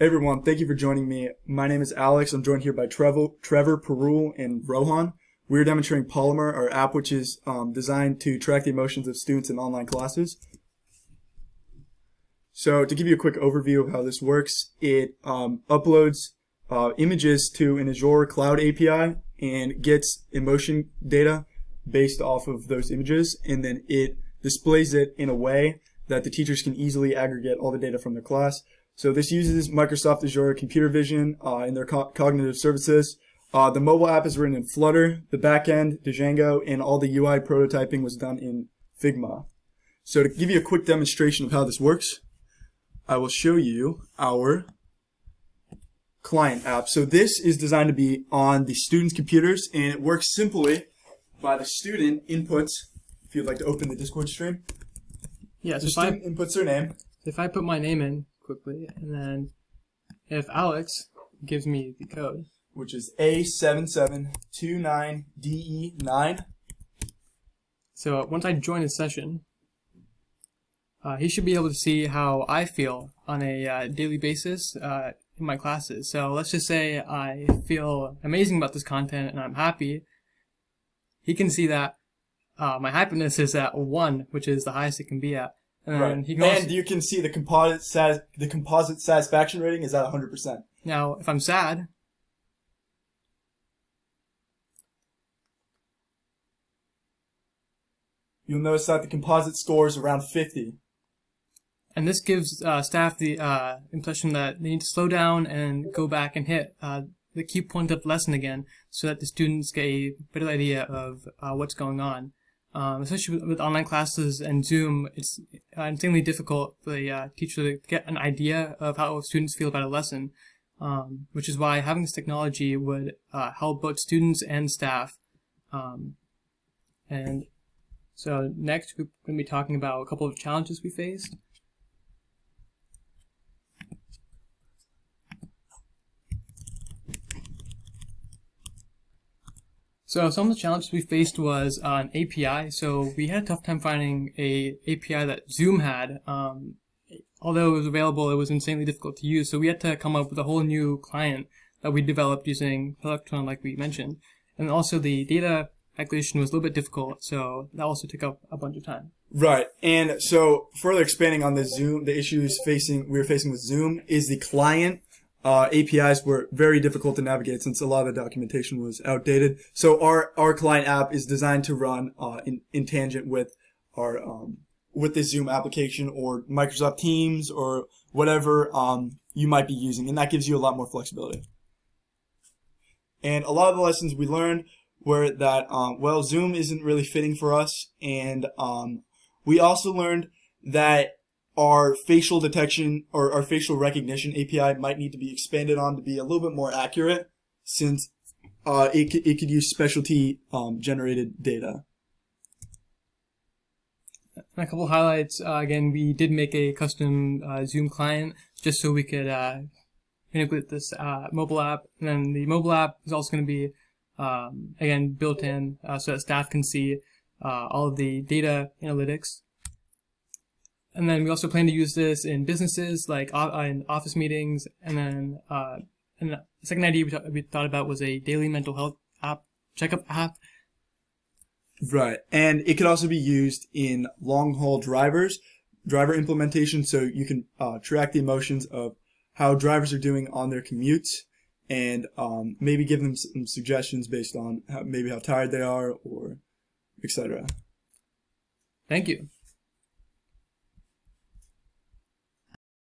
Hey everyone, thank you for joining me. My name is Alex. I'm joined here by Trevor, Perul, and Rohan. We're demonstrating Polymer, our app which is designed to track the emotions of students in online classes. So to give you a quick overview of how this works, it uploads images to an Azure Cloud API and gets emotion data based off of those images, and then it displays it in a way that the teachers can easily aggregate all the data from their class. So this uses Microsoft Azure Computer Vision in their cognitive services. The mobile app is written in Flutter, the backend, Django, and all the UI prototyping was done in Figma. So to give you a quick demonstration of how this works, I will show you our client app. So this is designed to be on the students' computers, and it works simply by the student inputs. If you'd like to open the Discord stream. Yes, the student inputs their name. If I put my name in quickly, and then if Alex gives me the code, which is A7729DE9. So once I join a session, he should be able to see how I feel on a daily basis in my classes. So let's just say I feel amazing about this content and I'm happy. He can see that my happiness is at 1, which is the highest it can be at. And right. He can and you can see the composite satisfaction rating is at 100%. Now, if I'm sad, you'll notice that the composite score is around 50. And this gives staff the impression that they need to slow down and go back and hit the key point of the lesson again, so that the students get a better idea of what's going on. Especially with online classes and Zoom, it's insanely difficult for the teacher to get an idea of how students feel about a lesson, which is why having this technology would help both students and staff. And so next, we're going to be talking about a couple of challenges we faced. So some of the challenges we faced was an API. So we had a tough time finding a API that Zoom had. Although it was available, it was insanely difficult to use. So we had to come up with a whole new client that we developed using Electron, like we mentioned. And also the data acquisition was a little bit difficult, so that also took up a bunch of time. Right. And so further expanding on the issues we were facing with Zoom is the client. APIs were very difficult to navigate since a lot of the documentation was outdated. So our client app is designed to run in tangent with our with the Zoom application or Microsoft Teams or whatever you might be using, and that gives you a lot more flexibility. And a lot of the lessons we learned were that Zoom isn't really fitting for us, and we also learned that our facial detection or our facial recognition API might need to be expanded on to be a little bit more accurate, since it could use specialty generated data. And a couple of highlights. Again, we did make a custom Zoom client just so we could integrate this mobile app. And then the mobile app is also going to be again built in so that staff can see all of the data analytics. And then we also plan to use this in businesses, like in office meetings. And then and the second idea we thought about was a daily mental health checkup app. Right. And it could also be used in long-haul driver implementation, so you can track the emotions of how drivers are doing on their commutes, and maybe give them some suggestions based on how tired they are, or etc. Thank you.